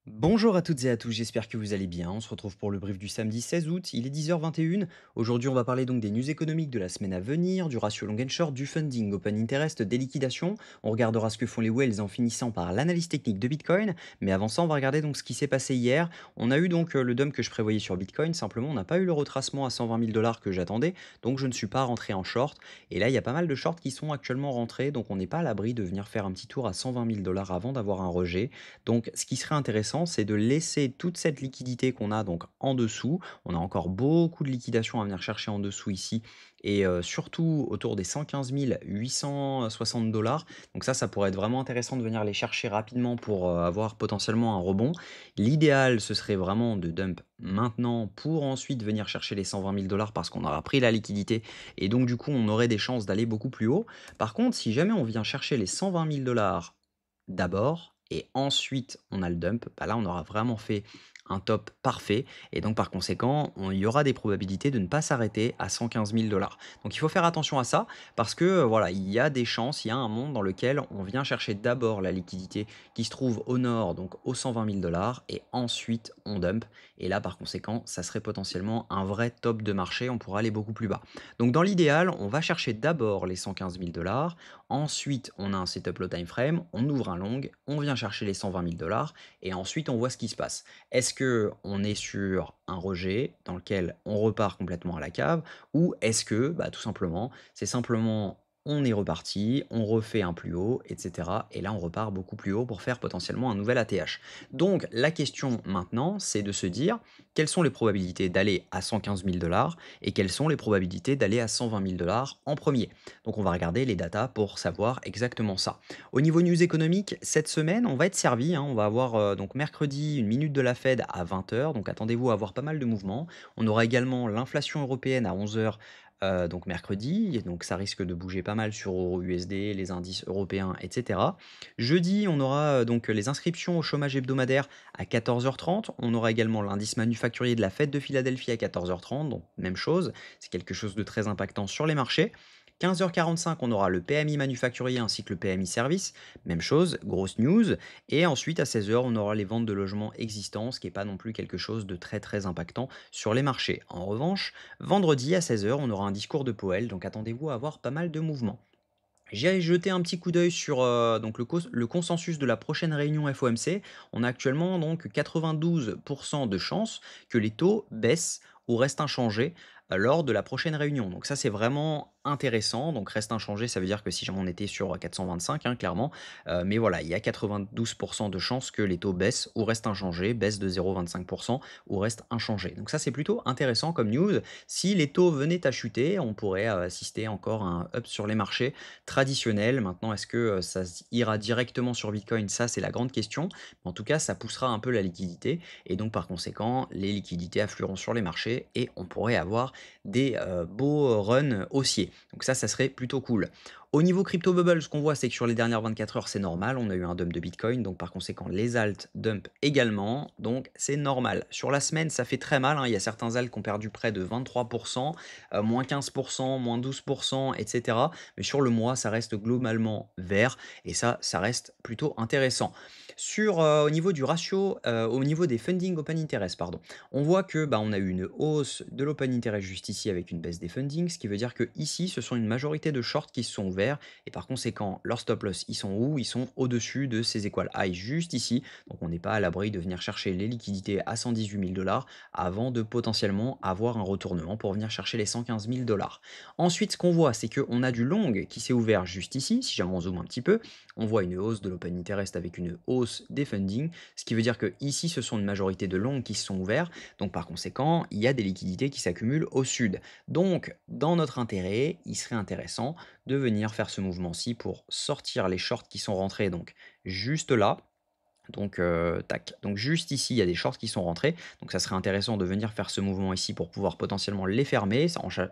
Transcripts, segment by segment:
Bonjour à toutes et à tous, j'espère que vous allez bien. On se retrouve pour le brief du samedi 16 août, il est 10h21. Aujourd'hui, on va parler donc des news économiques de la semaine à venir, du ratio long and short, du funding, open interest, des liquidations. On regardera ce que font les whales en finissant par l'analyse technique de Bitcoin. Mais avant ça, on va regarder donc ce qui s'est passé hier. On a eu donc le dump que je prévoyais sur Bitcoin, simplement on n'a pas eu le retracement à 120 000 dollars que j'attendais, donc je ne suis pas rentré en short. Et là, il y a pas mal de shorts qui sont actuellement rentrés, donc on n'est pas à l'abri de venir faire un petit tour à 120 000 dollars avant d'avoir un rejet. Donc, ce qui serait intéressant, c'est de laisser toute cette liquidité qu'on a donc en dessous. On a encore beaucoup de liquidations à venir chercher en dessous ici et surtout autour des 115 860 dollars. Donc ça pourrait être vraiment intéressant de venir les chercher rapidement pour avoir potentiellement un rebond. L'idéal, ce serait vraiment de dump maintenant pour ensuite venir chercher les 120 000 dollars parce qu'on aura pris la liquidité et donc du coup on aurait des chances d'aller beaucoup plus haut. Par contre, si jamais on vient chercher les 120 000 dollars d'abord et ensuite on a le dump, bah là on aura vraiment fait un top parfait et donc par conséquent, il y aura des probabilités de ne pas s'arrêter à 115 000 dollars. Donc il faut faire attention à ça parce que voilà, il y a des chances, il y a un monde dans lequel on vient chercher d'abord la liquidité qui se trouve au nord, donc aux 120 000 dollars et ensuite on dump. Et là par conséquent, ça serait potentiellement un vrai top de marché, on pourra aller beaucoup plus bas. Donc dans l'idéal, on va chercher d'abord les 115 000 dollars. Ensuite, on a un setup low time frame, on ouvre un long, on vient chercher les 120 000 dollars et ensuite on voit ce qui se passe. Est-ce que on est sur un rejet dans lequel on repart complètement à la cave ou est-ce que bah, tout simplement, c'est simplement on est reparti, on refait un plus haut, etc. Et là, on repart beaucoup plus haut pour faire potentiellement un nouvel ATH. Donc, la question maintenant, c'est de se dire quelles sont les probabilités d'aller à 115 000 dollars et quelles sont les probabilités d'aller à 120 000 dollars en premier. Donc on va regarder les datas pour savoir exactement ça. Au niveau news économique, cette semaine, on va être servi, hein. On va avoir donc mercredi une minute de la Fed à 20h, donc attendez-vous à avoir pas mal de mouvements. On aura également l'inflation européenne à 11h. Donc mercredi, et donc ça risque de bouger pas mal sur Euro USD, les indices européens, etc. Jeudi, on aura donc les inscriptions au chômage hebdomadaire à 14h30. On aura également l'indice manufacturier de la Fed de Philadelphie à 14h30, donc même chose, c'est quelque chose de très impactant sur les marchés. 15h45, on aura le PMI manufacturier ainsi que le PMI service. Même chose, grosse news. Et ensuite, à 16h, on aura les ventes de logements existants, ce qui n'est pas non plus quelque chose de très très impactant sur les marchés. En revanche, vendredi à 16h, on aura un discours de Powell, donc attendez-vous à avoir pas mal de mouvements. J'ai jeté un petit coup d'œil sur donc le consensus de la prochaine réunion FOMC. On a actuellement donc 92% de chances que les taux baissent ou restent inchangés lors de la prochaine réunion. Donc ça c'est vraiment intéressant. Donc reste inchangé, ça veut dire que si jamais on était sur 425, hein, clairement, mais voilà, il y a 92% de chances que les taux baissent ou restent inchangés, baissent de 0,25% ou restent inchangés. Donc ça c'est plutôt intéressant comme news. Si les taux venaient à chuter, on pourrait assister encore à un up sur les marchés traditionnels. Maintenant, est-ce que ça ira directement sur Bitcoin? Ça, c'est la grande question. En tout cas, ça poussera un peu la liquidité et donc par conséquent, les liquidités afflueront sur les marchés et on pourrait avoir des beaux runs haussiers. Donc ça serait plutôt cool. Au niveau crypto bubble, ce qu'on voit, c'est que sur les dernières 24 heures, c'est normal. On a eu un dump de Bitcoin, donc par conséquent, les alts dump également. Donc c'est normal. Sur la semaine, ça fait très mal, hein. Il y a certains alts qui ont perdu près de 23%, moins 15%, moins 12%, etc. Mais sur le mois, ça reste globalement vert et ça reste plutôt intéressant. Au niveau du ratio, au niveau des funding open interest, pardon, on voit que bah, on a eu une hausse de l'open interest juste ici avec une baisse des fundings, ce qui veut dire que ici, ce sont une majorité de shorts qui se sont ouverts et par conséquent, leurs stop loss, ils sont où? Ils sont au-dessus de ces équal high juste ici. Donc on n'est pas à l'abri de venir chercher les liquidités à 118 000 dollars avant de potentiellement avoir un retournement pour venir chercher les 115 000 dollars. Ensuite, ce qu'on voit, c'est qu'on a du long qui s'est ouvert juste ici. Si jamais on zoome un petit peu, on voit une hausse de l'open interest avec une hausse des funding, ce qui veut dire que ici, ce sont une majorité de longs qui se sont ouverts. Donc, par conséquent, il y a des liquidités qui s'accumulent au sud. Donc, dans notre intérêt, il serait intéressant de venir faire ce mouvement-ci pour sortir les shorts qui sont rentrés donc juste là. Donc, tac. Donc juste ici, il y a des shorts qui sont rentrés. Donc ça serait intéressant de venir faire ce mouvement ici pour pouvoir potentiellement les fermer,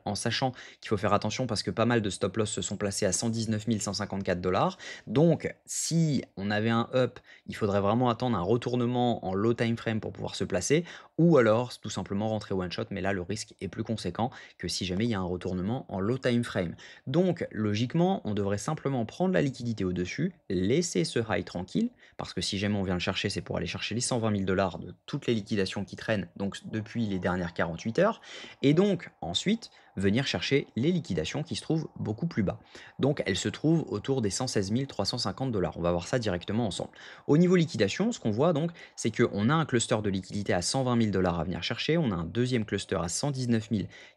en sachant qu'il faut faire attention parce que pas mal de stop loss se sont placés à 119 154 dollars. Donc si on avait un up, il faudrait vraiment attendre un retournement en low time frame pour pouvoir se placer, ou alors tout simplement rentrer one shot. Mais là, le risque est plus conséquent que si jamais il y a un retournement en low time frame. Donc logiquement, on devrait simplement prendre la liquidité au-dessus, laisser ce high tranquille, parce que si jamais on vient le chercher, c'est pour aller chercher les 120 000 de toutes les liquidations qui traînent donc depuis les dernières 48 heures, et donc ensuite venir chercher les liquidations qui se trouvent beaucoup plus bas. Donc elles se trouvent autour des 116 350 $. On va voir ça directement ensemble. Au niveau liquidation, ce qu'on voit donc, c'est qu'on a un cluster de liquidité à 120 000 $ à venir chercher, on a un deuxième cluster à 119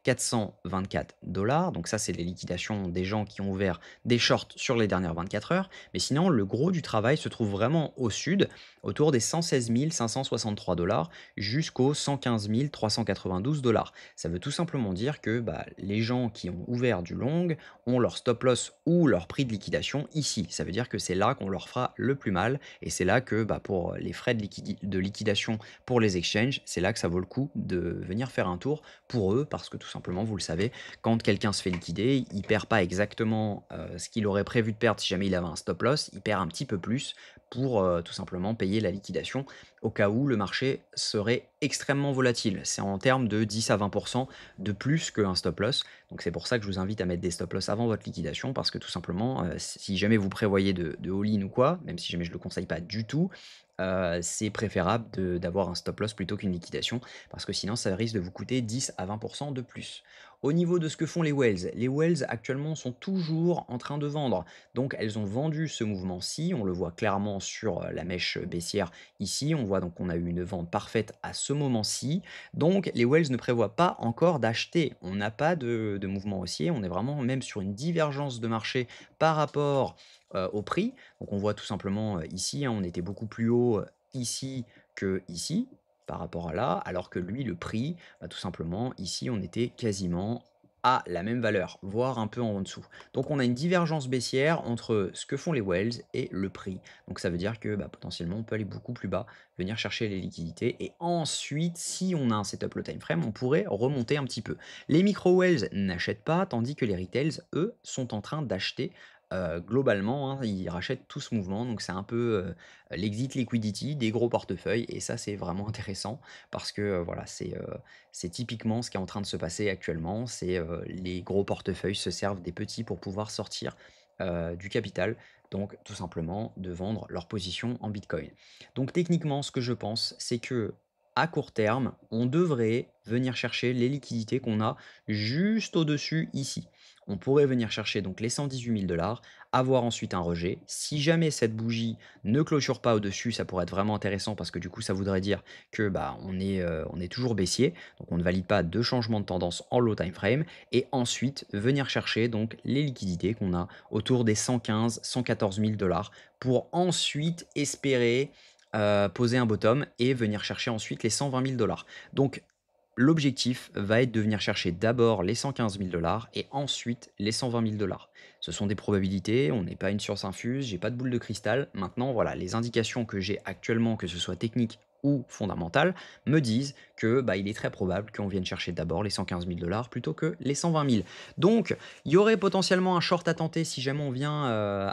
424 $. Donc ça, c'est les liquidations des gens qui ont ouvert des shorts sur les dernières 24 heures. Mais sinon, le gros du travail se trouve vraiment au sud, autour des 116 563 $ jusqu'aux 115 392 $. Ça veut tout simplement dire que les gens qui ont ouvert du long ont leur stop loss ou leur prix de liquidation ici. Ça veut dire que c'est là qu'on leur fera le plus mal et c'est là que pour les frais de liquidation pour les exchanges, c'est là que ça vaut le coup de venir faire un tour pour eux parce que tout simplement, vous le savez, quand quelqu'un se fait liquider, il perd pas exactement ce qu'il aurait prévu de perdre si jamais il avait un stop loss, il perd un petit peu plus pour tout simplement payer la liquidation au cas où le marché serait extrêmement volatile. C'est en termes de 10 à 20% de plus qu'un stop loss. Donc c'est pour ça que je vous invite à mettre des stop loss avant votre liquidation parce que tout simplement, si jamais vous prévoyez de all-in ou quoi, même si jamais je ne le conseille pas du tout, c'est préférable d'avoir un stop loss plutôt qu'une liquidation parce que sinon ça risque de vous coûter 10 à 20% de plus. Au niveau de ce que font les whales actuellement sont toujours en train de vendre. Donc elles ont vendu ce mouvement-ci, on le voit clairement sur la mèche baissière ici, on voit donc qu'on a eu une vente parfaite à ce moment-ci. Donc les whales ne prévoient pas encore d'acheter. On n'a pas de mouvement haussier, on est vraiment même sur une divergence de marché par rapport au prix. Donc on voit tout simplement ici, hein, on était beaucoup plus haut ici que ici par rapport à là, alors que lui, le prix, tout simplement, ici, on était quasiment à la même valeur, voire un peu en dessous. Donc on a une divergence baissière entre ce que font les whales et le prix. Donc ça veut dire que potentiellement on peut aller beaucoup plus bas, venir chercher les liquidités et ensuite, si on a un setup low time frame, on pourrait remonter un petit peu. Les micro whales n'achètent pas, tandis que les retails, eux, sont en train d'acheter. Globalement, hein, ils rachètent tout ce mouvement, donc c'est un peu l'exit liquidity des gros portefeuilles, et ça c'est vraiment intéressant parce que voilà, c'est typiquement ce qui est en train de se passer actuellement. C'est les gros portefeuilles se servent des petits pour pouvoir sortir du capital, donc tout simplement de vendre leur position en Bitcoin. Donc techniquement, ce que je pense, c'est que à court terme, on devrait venir chercher les liquidités qu'on a juste au-dessus ici. On pourrait venir chercher donc les 118 000 $, avoir ensuite un rejet. Si jamais cette bougie ne clôture pas au-dessus, ça pourrait être vraiment intéressant parce que du coup, ça voudrait dire que on est toujours baissier, donc on ne valide pas de changement de tendance en low time frame, et ensuite venir chercher donc les liquidités qu'on a autour des 115 114 000 $ pour ensuite espérer poser un bottom et venir chercher ensuite les 120 000 $. Donc l'objectif va être de venir chercher d'abord les 115 000 $ et ensuite les 120 000 $. Ce sont des probabilités, on n'est pas une science infuse, j'ai pas de boule de cristal. Maintenant, voilà, les indications que j'ai actuellement, que ce soit technique ou fondamentales, me disent que il est très probable qu'on vienne chercher d'abord les 115 000 $ plutôt que les 120 000. Donc, il y aurait potentiellement un short à tenter si jamais on vient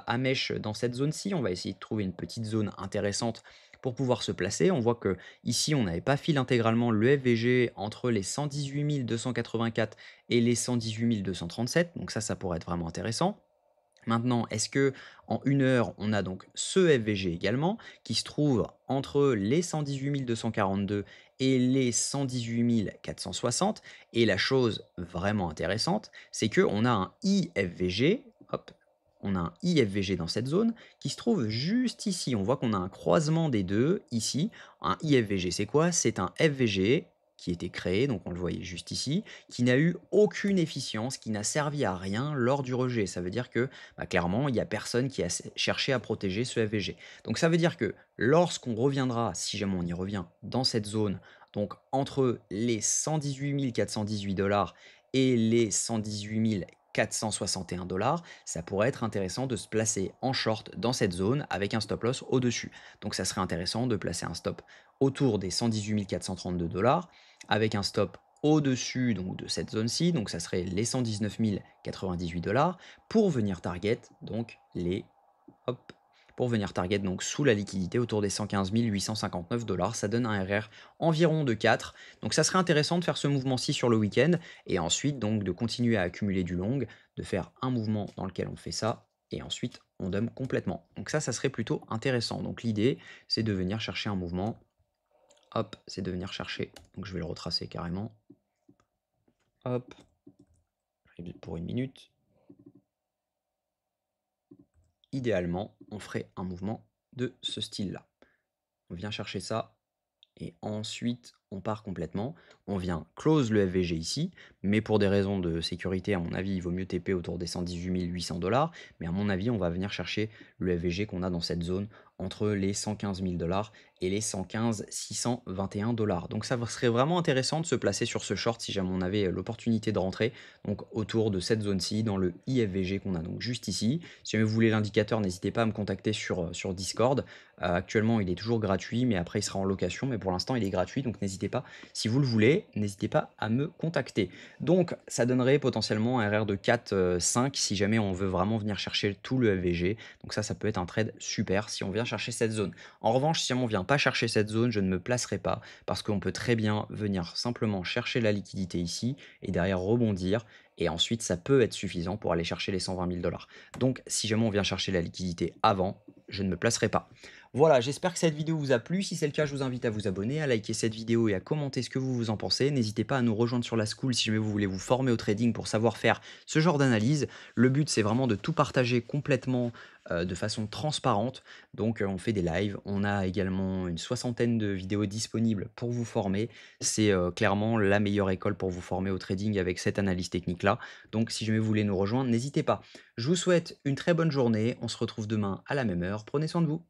à mèche dans cette zone-ci. On va essayer de trouver une petite zone intéressante pour pouvoir se placer. On voit que ici, on n'avait pas fil intégralement le FVG entre les 118 284 et les 118 237. Donc ça pourrait être vraiment intéressant. Maintenant, est-ce que en une heure, on a donc ce FVG également qui se trouve entre les 118 242 et les 118 460. Et la chose vraiment intéressante, c'est qu'on a un IFVG, hop, on a un IFVG dans cette zone qui se trouve juste ici. On voit qu'on a un croisement des deux ici. Un IFVG, c'est quoi? C'est un FVG qui était créé, donc on le voyait juste ici, qui n'a eu aucune efficience, qui n'a servi à rien lors du rejet. Ça veut dire que clairement, il n'y a personne qui a cherché à protéger ce FVG. Donc ça veut dire que lorsqu'on reviendra, si jamais on y revient, dans cette zone, donc entre les 118 418 $ et les 118 461 $, ça pourrait être intéressant de se placer en short dans cette zone avec un stop loss au-dessus. Donc ça serait intéressant de placer un stop autour des 118 432 $, avec un stop au-dessus donc de cette zone-ci, donc ça serait les 119 098 $, pour venir target donc les hop, pour venir target donc sous la liquidité autour des 115 859 $. Ça donne un RR environ de 4. Donc ça serait intéressant de faire ce mouvement-ci sur le week-end et ensuite donc de continuer à accumuler du long, de faire un mouvement dans lequel on fait ça et ensuite on dump complètement. Donc ça serait plutôt intéressant. Donc l'idée, c'est de venir chercher un mouvement. Hop, c'est de venir chercher. Donc je vais le retracer carrément. Hop, pour une minute. Idéalement, on ferait un mouvement de ce style-là. On vient chercher ça et ensuite on part complètement. On vient close le FVG ici, mais pour des raisons de sécurité, à mon avis, il vaut mieux TP autour des 118 800 $. Mais à mon avis, on va venir chercher le FVG qu'on a dans cette zone entre les 115 000 $ et les 115 621 $. Donc ça serait vraiment intéressant de se placer sur ce short si jamais on avait l'opportunité de rentrer, donc autour de cette zone-ci, dans le IFVG qu'on a donc juste ici. Si jamais vous voulez l'indicateur, n'hésitez pas à me contacter sur Discord. Actuellement, il est toujours gratuit, mais après, il sera en location. Mais pour l'instant, il est gratuit, donc n'hésitez pas. Si vous le voulez, n'hésitez pas à me contacter. Donc, ça donnerait potentiellement un RR de 4-5 si jamais on veut vraiment venir chercher tout le FVG. Donc ça peut être un trade super si on vient chercher cette zone. En revanche, si jamais on vient pas chercher cette zone, je ne me placerai pas parce qu'on peut très bien venir simplement chercher la liquidité ici et derrière rebondir. Et ensuite, ça peut être suffisant pour aller chercher les 120 000 $. Donc, si jamais on vient chercher la liquidité avant, je ne me placerai pas. Voilà, j'espère que cette vidéo vous a plu. Si c'est le cas, je vous invite à vous abonner, à liker cette vidéo et à commenter ce que vous en pensez. N'hésitez pas à nous rejoindre sur la school si jamais vous voulez vous former au trading pour savoir faire ce genre d'analyse. Le but, c'est vraiment de tout partager complètement de façon transparente. Donc, on fait des lives. On a également une soixantaine de vidéos disponibles pour vous former. C'est clairement la meilleure école pour vous former au trading avec cette analyse technique-là. Donc, si jamais vous voulez nous rejoindre, n'hésitez pas. Je vous souhaite une très bonne journée. On se retrouve demain à la même heure. Prenez soin de vous.